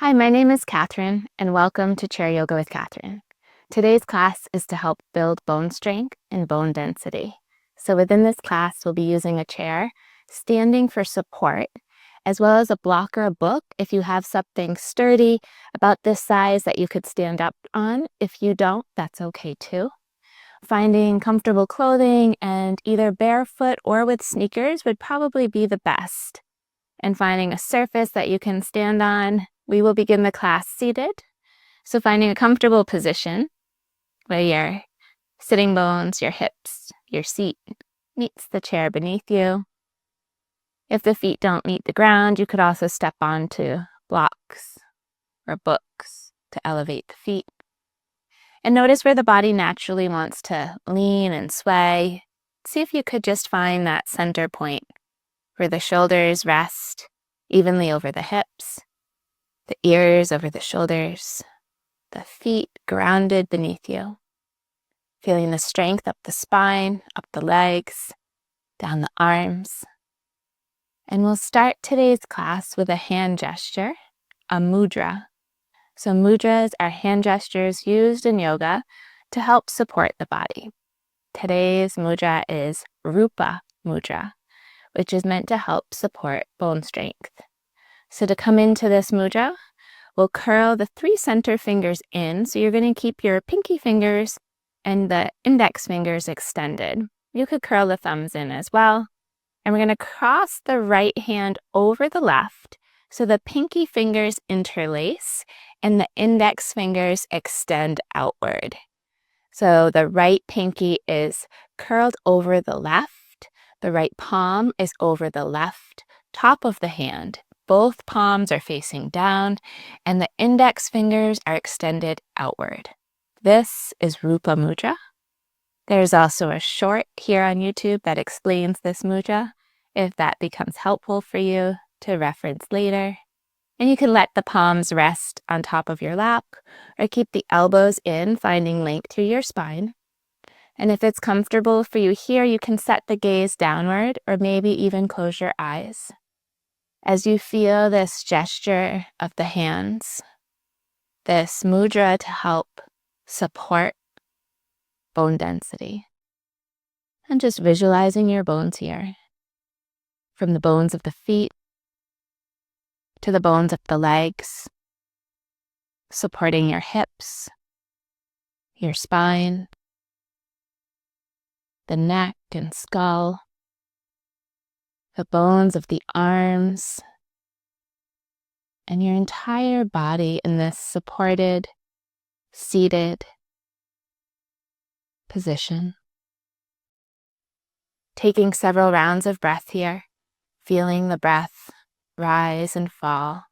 Hi, my name is Catherine, and welcome to Chair Yoga with Catherine. Today's class is to help build bone strength and bone density. So within this class, we'll be using a chair, standing for support, as well as a block or a book if you have something sturdy about this size that you could stand up on. If you don't, that's okay too. Finding comfortable clothing and either barefoot or with sneakers would probably be the best. And finding a surface that you can stand on. We will begin the class seated. So finding a comfortable position where your sitting bones, your hips, your seat meets the chair beneath you. If the feet don't meet the ground, you could also step onto blocks or books to elevate the feet. And notice where the body naturally wants to lean and sway. See if you could just find that center point where the shoulders rest evenly over the hips, the ears over the shoulders, the feet grounded beneath you. Feeling the strength up the spine, up the legs, down the arms. And we'll start today's class with a hand gesture, a mudra. So mudras are hand gestures used in yoga to help support the body. Today's mudra is Rupa mudra, which is meant to help support bone strength. So to come into this mudra, we'll curl the 3 center fingers in. So you're going to keep your pinky fingers and the index fingers extended. You could curl the thumbs in as well. And we're going to cross the right hand over the left so the pinky fingers interlace and the index fingers extend outward. So the right pinky is curled over the left. The right palm is over the left top of the hand. Both palms are facing down and the index fingers are extended outward. This is Rupa mudra. There's also a short here on YouTube that explains this mudra, if that becomes helpful for you to reference later. And you can let the palms rest on top of your lap or keep the elbows in, finding length through your spine. And if it's comfortable for you here, you can set the gaze downward or maybe even close your eyes. As you feel this gesture of the hands, this mudra to help support bone density. And just visualizing your bones here, from the bones of the feet to the bones of the legs, supporting your hips, your spine, the neck and skull, the bones of the arms, and your entire body in this supported, seated position. Taking several rounds of breath here, feeling the breath rise and fall.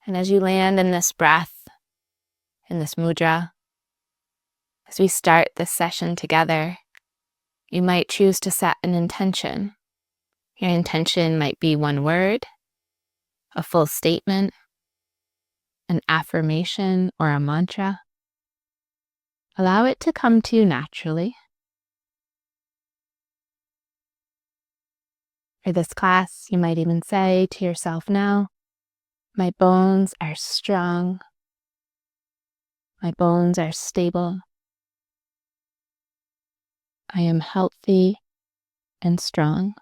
And as you land in this breath, in this mudra, as we start this session together, you might choose to set an intention. Your intention might be one word, a full statement, an affirmation, or a mantra. Allow it to come to you naturally. For this class, you might even say to yourself now, my bones are strong. My bones are stable. I am healthy and strong.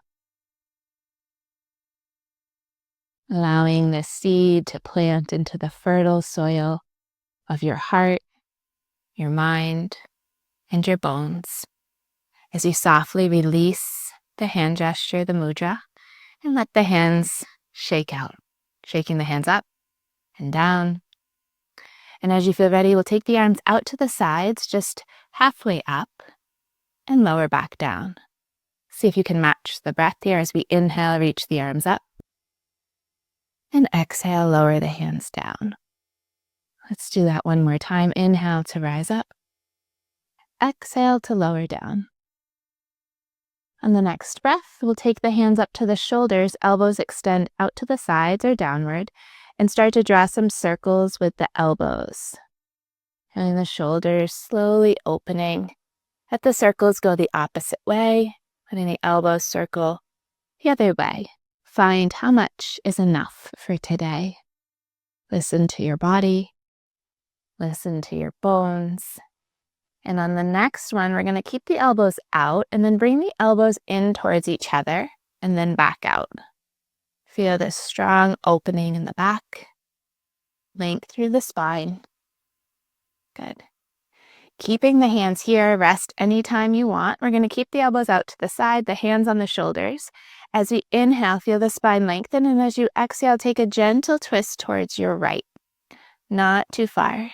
Allowing this seed to plant into the fertile soil of your heart, your mind, and your bones as you softly release the hand gesture, the mudra, and let the hands shake out, shaking the hands up and down. And as you feel ready, we'll take the arms out to the sides, just halfway up, and lower back down. See if you can match the breath here as we inhale, reach the arms up. And exhale, lower the hands down. Let's do that one more time. Inhale to rise up. Exhale to lower down. On the next breath, we'll take the hands up to the shoulders, elbows extend out to the sides or downward, and start to draw some circles with the elbows. Feeling the shoulders slowly opening. Let the circles go the opposite way, letting the elbows circle the other way. find how much is enough for today. Listen to your body. Listen to your bones. And on the next one, we're going to keep the elbows out and then bring the elbows in towards each other and then back out. Feel this strong opening in the back. Length through the spine. Good. Keeping the hands here, rest anytime you want. We're going to keep the elbows out to the side, the hands on the shoulders. As we inhale, feel the spine lengthen, and as you exhale, take a gentle twist towards your right. Not too far.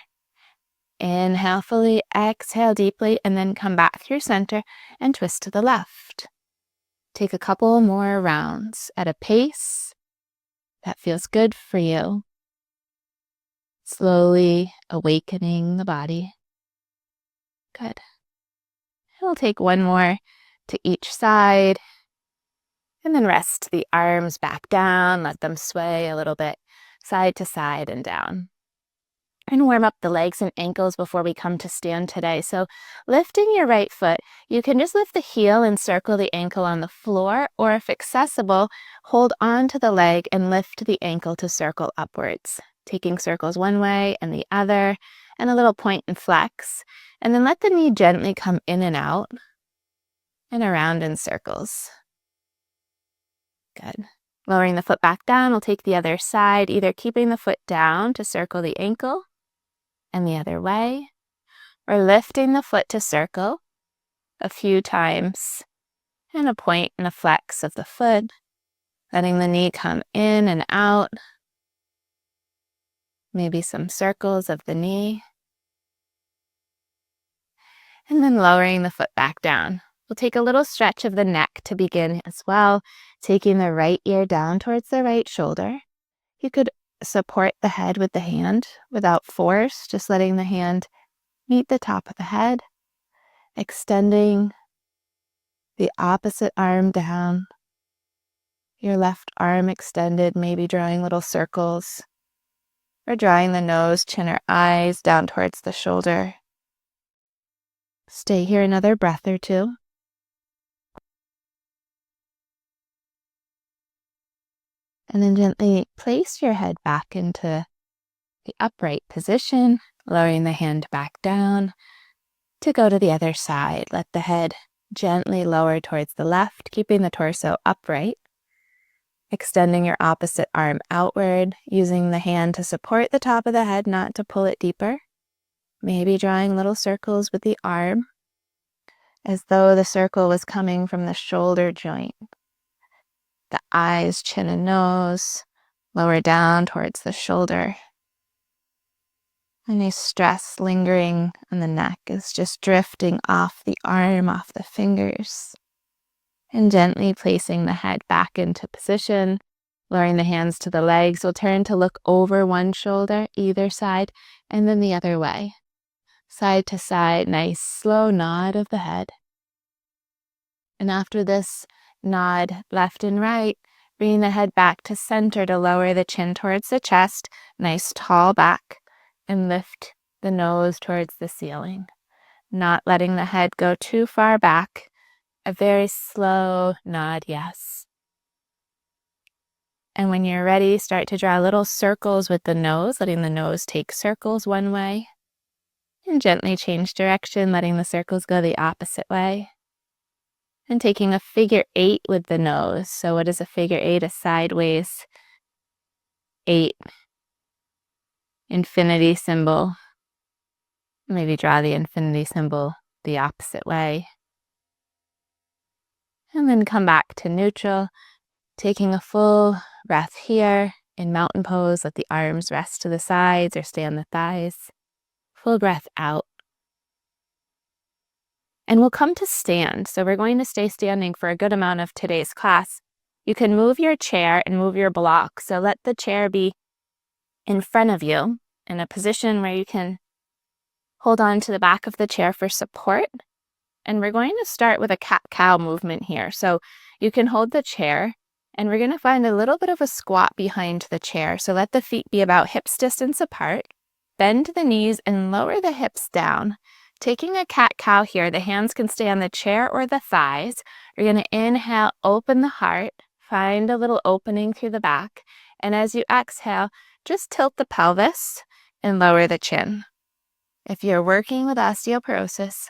Inhale fully, exhale deeply, and then come back through center and twist to the left. Take a couple more rounds at a pace that feels good for you. Slowly awakening the body. Good. We'll take one more to each side. And then rest the arms back down. Let them sway a little bit side to side and down. And warm up the legs and ankles before we come to stand today. So lifting your right foot, you can just lift the heel and circle the ankle on the floor, or if accessible, hold on to the leg and lift the ankle to circle upwards, taking circles one way and the other, and a little point and flex. And then let the knee gently come in and out and around in circles. Good. Lowering the foot back down, we'll take the other side, either keeping the foot down to circle the ankle and the other way, or lifting the foot to circle a few times, and a point and a flex of the foot, letting the knee come in and out, maybe some circles of the knee, and then lowering the foot back down. We'll take a little stretch of the neck to begin as well, taking the right ear down towards the right shoulder. You could support the head with the hand without force, just letting the hand meet the top of the head, extending the opposite arm down, your left arm extended, maybe drawing little circles, or drawing the nose, chin, or eyes down towards the shoulder. Stay here another breath or two. And then gently place your head back into the upright position, lowering the hand back down to go to the other side. Let the head gently lower towards the left, keeping the torso upright. Extending your opposite arm outward, using the hand to support the top of the head, not to pull it deeper. Maybe drawing little circles with the arm, as though the circle was coming from the shoulder joint. The eyes, chin, and nose lower down towards the shoulder. Any stress lingering on the neck is just drifting off the arm, off the fingers. And gently placing the head back into position, lowering the hands to the legs. We'll turn to look over one shoulder, either side, and then the other way. Side to side, nice slow nod of the head. And after this nod left and right, bringing the head back to center to lower the chin towards the chest, nice tall back, and lift the nose towards the ceiling. Not letting the head go too far back. A very slow nod, yes. And when you're ready, start to draw little circles with the nose, letting the nose take circles one way. And gently change direction, letting the circles go the opposite way. And taking a figure 8 with the nose. So what is a figure 8? A sideways 8 infinity symbol. Maybe draw the infinity symbol the opposite way. And then come back to neutral, taking a full breath here in mountain pose. Let the arms rest to the sides or stay on the thighs. Full breath out. And we'll come to stand. So we're going to stay standing for a good amount of today's class. You can move your chair and move your block. So let the chair be in front of you in a position where you can hold on to the back of the chair for support. And we're going to start with a cat-cow movement here. So you can hold the chair, and we're going to find a little bit of a squat behind the chair. So let the feet be about hips distance apart. Bend the knees and lower the hips down. Taking a cat-cow here, the hands can stay on the chair or the thighs. We're going to inhale, open the heart, Find a little opening through the back, and as you exhale, just tilt the pelvis and lower the chin. If you're working with osteoporosis,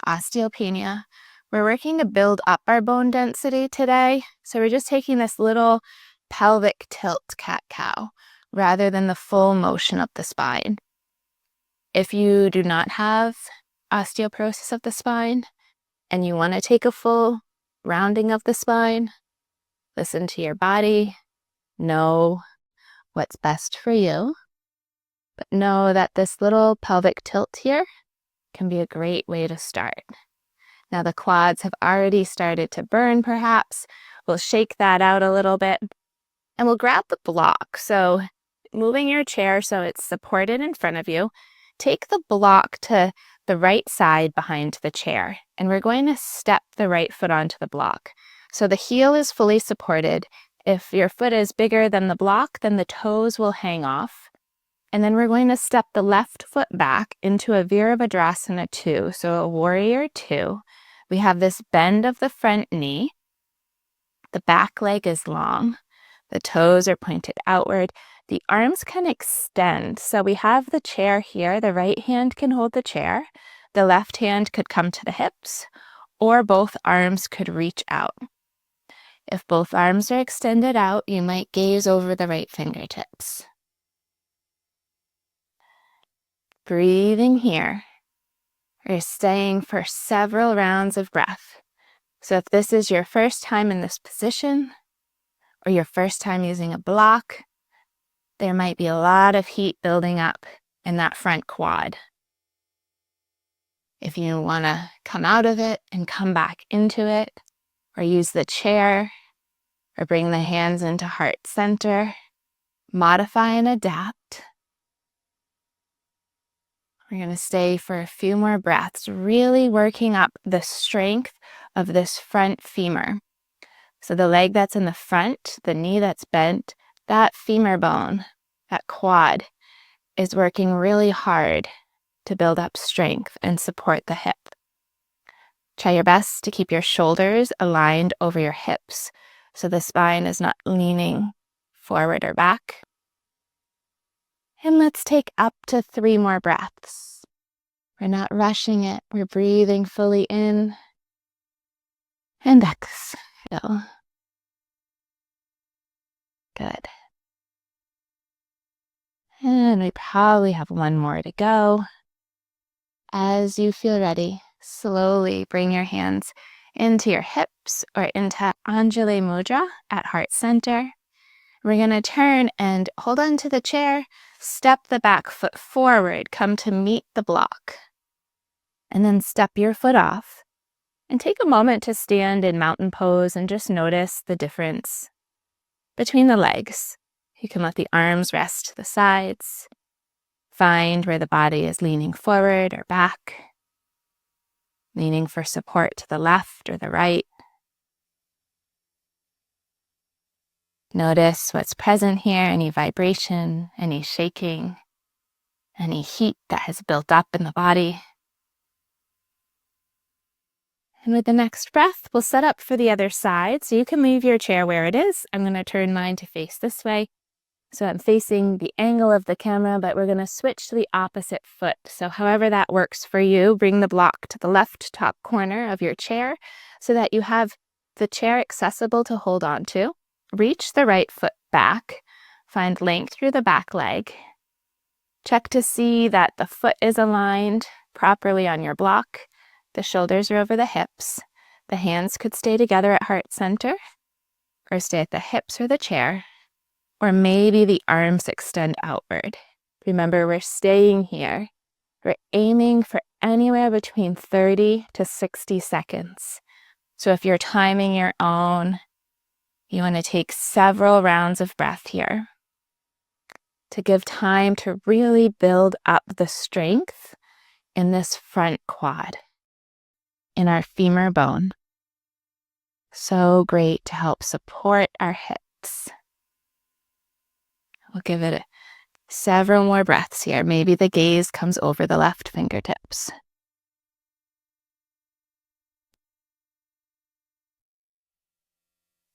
osteopenia, we're working to build up our bone density today, so we're just taking this little pelvic tilt cat-cow rather than the full motion of the spine. If you do not have osteoporosis of the spine and you want to take a full rounding of the spine, listen to your body, know what's best for you, but know that this little pelvic tilt here can be a great way to start. Now the quads have already started to burn perhaps. We'll shake that out a little bit and we'll grab the block. So moving your chair so it's supported in front of you, take the block to the right side behind the chair and we're going to step the right foot onto the block. So the heel is fully supported. If your foot is bigger than the block, then the toes will hang off. And then we're going to step the left foot back into a Virabhadrasana 2, so a warrior 2. We have this bend of the front knee. The back leg is long. The toes are pointed outward. The arms can extend. So we have the chair here. The right hand can hold the chair. The left hand could come to the hips, or both arms could reach out. If both arms are extended out, you might gaze over the right fingertips. Breathing here. We're staying for several rounds of breath. So if this is your first time in this position, or your first time using a block, there might be a lot of heat building up in that front quad. If you want to come out of it and come back into it, or use the chair, or bring the hands into heart center, modify and adapt. We're going to stay for a few more breaths, really working up the strength of this front femur. So the leg that's in the front, the knee that's bent, that femur bone, that quad, is working really hard to build up strength and support the hip. Try your best to keep your shoulders aligned over your hips so the spine is not leaning forward or back. And let's take up to 3 more breaths. We're not rushing it. We're breathing fully in and exhale. Good. And we probably have 1 more to go. As you feel ready, slowly bring your hands into your hips or into Anjali Mudra at heart center. We're going to turn and hold on to the chair, step the back foot forward, come to meet the block, and then step your foot off and take a moment to stand in mountain pose and just notice the difference between the legs. You can let the arms rest to the sides, find where the body is leaning forward or back, leaning for support to the left or the right. Notice what's present here, any vibration, any shaking, any heat that has built up in the body. And with the next breath, we'll set up for the other side. So you can leave your chair where it is. I'm going to turn mine to face this way. So I'm facing the angle of the camera, but we're going to switch to the opposite foot. So however that works for you, bring the block to the left top corner of your chair so that you have the chair accessible to hold on to. Reach the right foot back, find length through the back leg. Check to see that the foot is aligned properly on your block. The shoulders are over the hips. The hands could stay together at heart center, or stay at the hips or the chair, or maybe the arms extend outward. Remember, we're staying here. We're aiming for anywhere between 30 to 60 seconds. So if you're timing your own, you want to take several rounds of breath here to give time to really build up the strength in this front quad, in our femur bone. So great to help support our hips. We'll give it several more breaths here. Maybe the gaze comes over the left fingertips.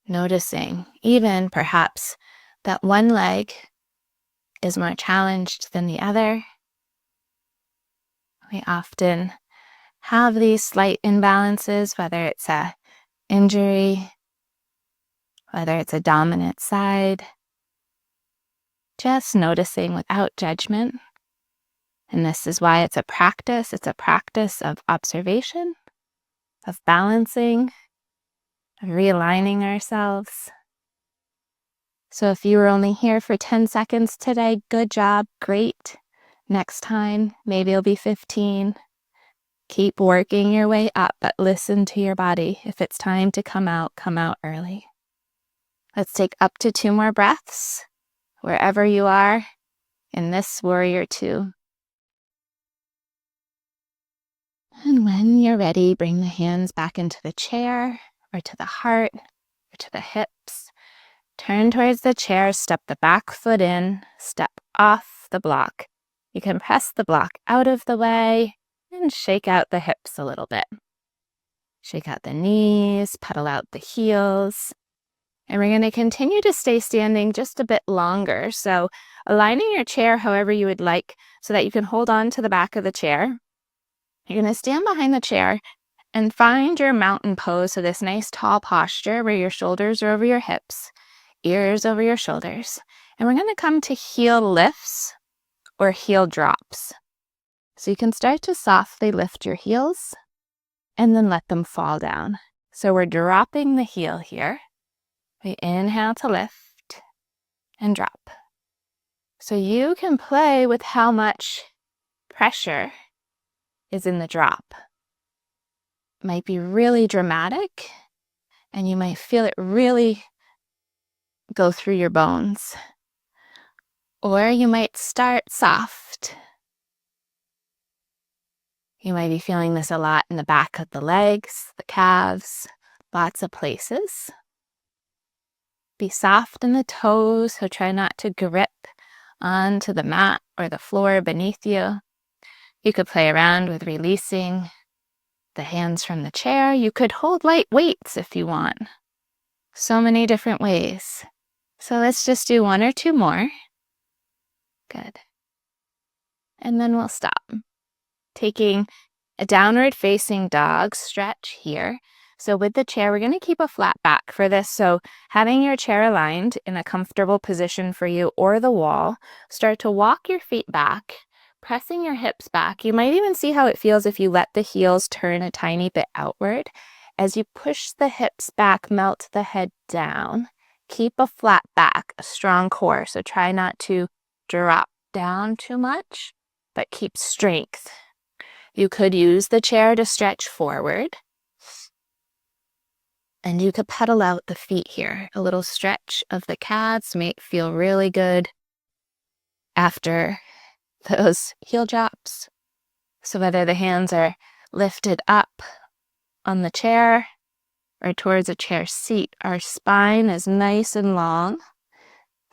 Noticing even perhaps that one leg is more challenged than the other. We often have these slight imbalances, whether it's a injury, whether it's a dominant side. Just noticing without judgment. And this is why it's a practice. It's a practice of observation, of balancing, of realigning ourselves. So if you were only here for 10 seconds today, good job, great. Next time, maybe it'll be 15. Keep working your way up, but listen to your body. If it's time to come out early. Let's take up to 2 more breaths, wherever you are in this warrior 2. And when you're ready, bring the hands back into the chair, or to the heart, or to the hips. Turn towards the chair, step the back foot in, step off the block. You can press the block out of the way and shake out the hips a little bit. Shake out the knees, pedal out the heels. And we're going to continue to stay standing just a bit longer. So aligning your chair however you would like so that you can hold on to the back of the chair. You're going to stand behind the chair and find your mountain pose. So this nice tall posture where your shoulders are over your hips, ears over your shoulders. And we're going to come to heel lifts or heel drops. So you can start to softly lift your heels and then let them fall down. So we're dropping the heel here. We inhale to lift and drop. So you can play with how much pressure is in the drop. It might be really dramatic, and you might feel it really go through your bones. Or you might start soft. You might be feeling this a lot in the back of the legs, the calves, lots of places. Be soft in the toes, so try not to grip onto the mat or the floor beneath you. You could play around with releasing the hands from the chair. You could hold light weights if you want. So many different ways. So let's just do 1 or 2 more. Good. And then we'll stop. Taking a downward facing dog stretch here. So with the chair, we're going to keep a flat back for this. So having your chair aligned in a comfortable position for you or the wall, start to walk your feet back, pressing your hips back. You might even see how it feels if you let the heels turn a tiny bit outward. As you push the hips back, melt the head down. Keep a flat back, a strong core. So try not to drop down too much, but keep strength. You could use the chair to stretch forward. And you could pedal out the feet here. A little stretch of the calves may feel really good after those heel drops. So whether the hands are lifted up on the chair or towards a chair seat, our spine is nice and long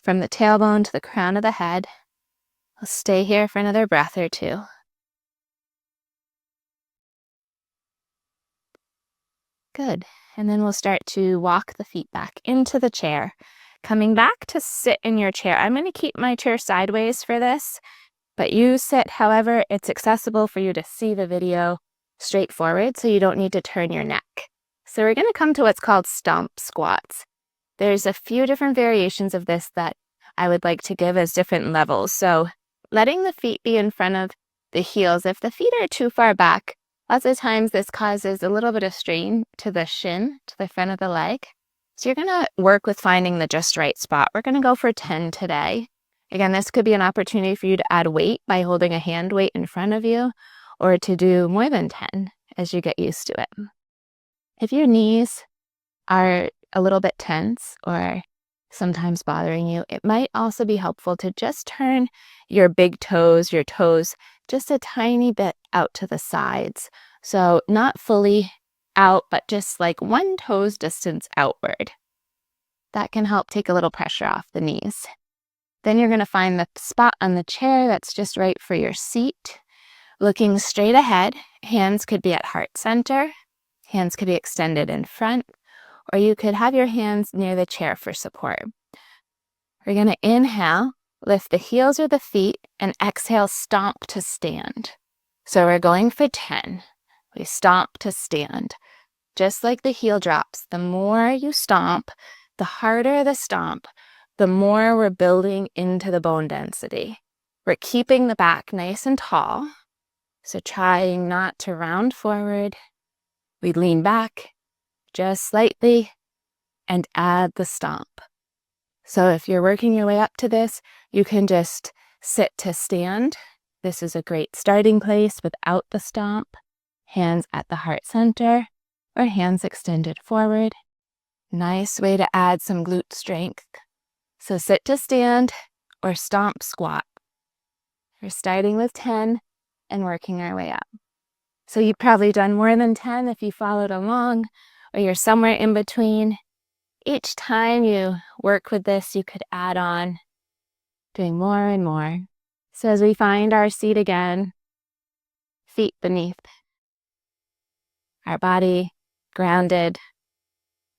from the tailbone to the crown of the head. We'll stay here for another breath or 2. Good. And then we'll start to walk the feet back into the chair. Coming back to sit in your chair. I'm going to keep my chair sideways for this, but you sit however it's accessible for you to see the video straight forward, so you don't need to turn your neck. So we're going to come to what's called stomp squats. There's a few different variations of this that I would like to give as different levels. So letting the feet be in front of the heels. If the feet are too far back, lots of times this causes a little bit of strain to the shin, to the front of the leg. So you're going to work with finding the just right spot. We're going to go for 10 today. Again, this could be an opportunity for you to add weight by holding a hand weight in front of you, or to do more than 10 as you get used to it. If your knees are a little bit tense or sometimes bothering you, it might also be helpful to just turn your big toes, your toes, just a tiny bit out to the sides. So not fully out, but just like 1 toe's distance outward. That can help take a little pressure off the knees. Then you're going to find the spot on the chair that's just right for your seat. Looking straight ahead, hands could be at heart center, hands could be extended in front, or you could have your hands near the chair for support. We're going to inhale, lift the heels or the feet, and exhale, stomp to stand. So we're going for 10. We stomp to stand. Just like the heel drops, the more you stomp, the harder the stomp, the more we're building into the bone density. We're keeping the back nice and tall, so trying not to round forward. We lean back just slightly and add the stomp. So if you're working your way up to this, you can just sit to stand. This is a great starting place without the stomp. Hands at the heart center or hands extended forward. Nice way to add some glute strength. So sit to stand or stomp squat. We're starting with 10 and working our way up. So you've probably done more than 10 if you followed along, or you're somewhere in between. Each time you work with this, you could add on, doing more and more. So as we find our seat again, feet beneath our body, grounded,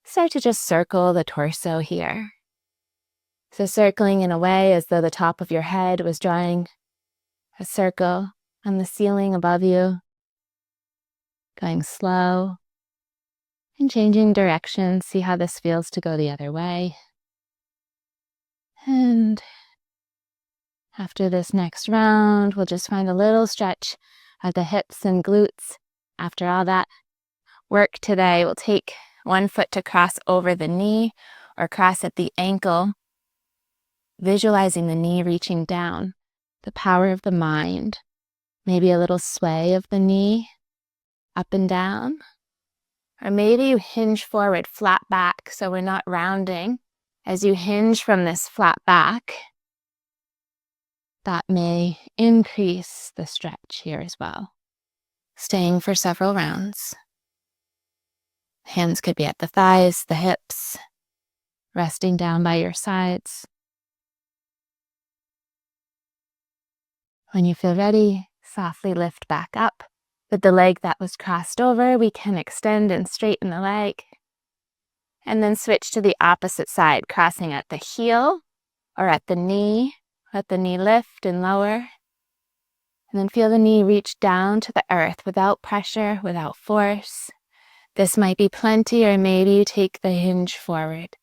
start to just circle the torso here. So circling in a way as though the top of your head was drawing a circle on the ceiling above you, going slow and changing direction. See how this feels to go the other way. And after this next round, we'll just find a little stretch of the hips and glutes. After all that work today, we'll take one foot to cross over the knee or cross at the ankle, visualizing the knee reaching down, the power of the mind, maybe a little sway of the knee up and down. Or maybe you hinge forward, flat back, so we're not rounding. As you hinge from this flat back, that may increase the stretch here as well. Staying for several rounds. Hands could be at the thighs, the hips, resting down by your sides. When you feel ready, softly lift back up. With the leg that was crossed over, we can extend and straighten the leg. And then switch to the opposite side, crossing at the heel or at the knee. Let the knee lift and lower. And then feel the knee reach down to the earth without pressure, without force. This might be plenty, or maybe you take the hinge forward.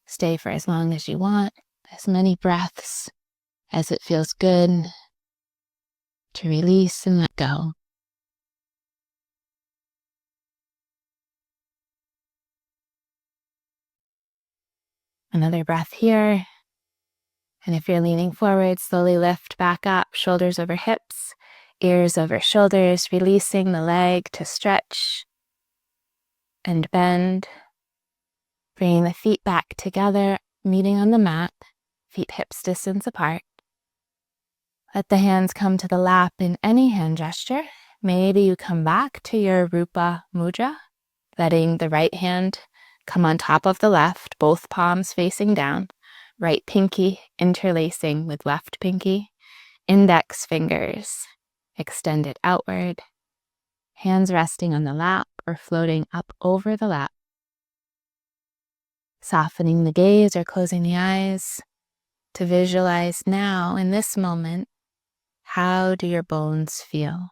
Stay for as long as you want, as many breaths as it feels good to release and let go. Another breath here. And if you're leaning forward, slowly lift back up, shoulders over hips, ears over shoulders, releasing the leg to stretch and bend. Bringing the feet back together, meeting on the mat, feet hips distance apart. Let the hands come to the lap in any hand gesture. Maybe you come back to your Rupa mudra, letting the right hand come on top of the left, both palms facing down, right pinky interlacing with left pinky, index fingers extended outward, hands resting on the lap or floating up over the lap. Softening the gaze or closing the eyes to visualize now, in this moment, how do your bones feel?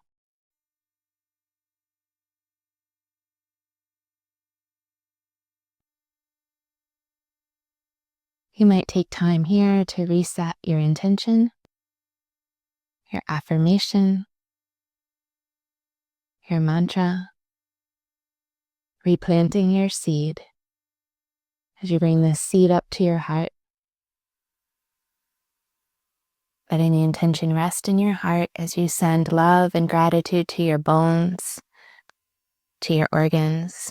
You might take time here to reset your intention, your affirmation, your mantra, replanting your seed. As you bring this seed up to your heart, letting the intention rest in your heart as you send love and gratitude to your bones, to your organs,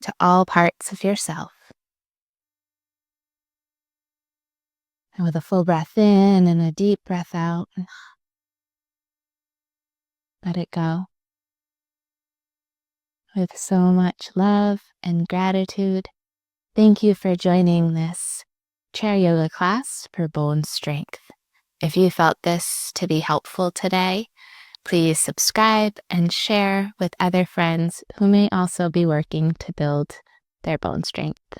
to all parts of yourself. And with a full breath in and a deep breath out, let it go. With so much love and gratitude, thank you for joining this chair yoga class for bone strength. If you felt this to be helpful today, Please subscribe and share with other friends who may also be working to build their bone strength.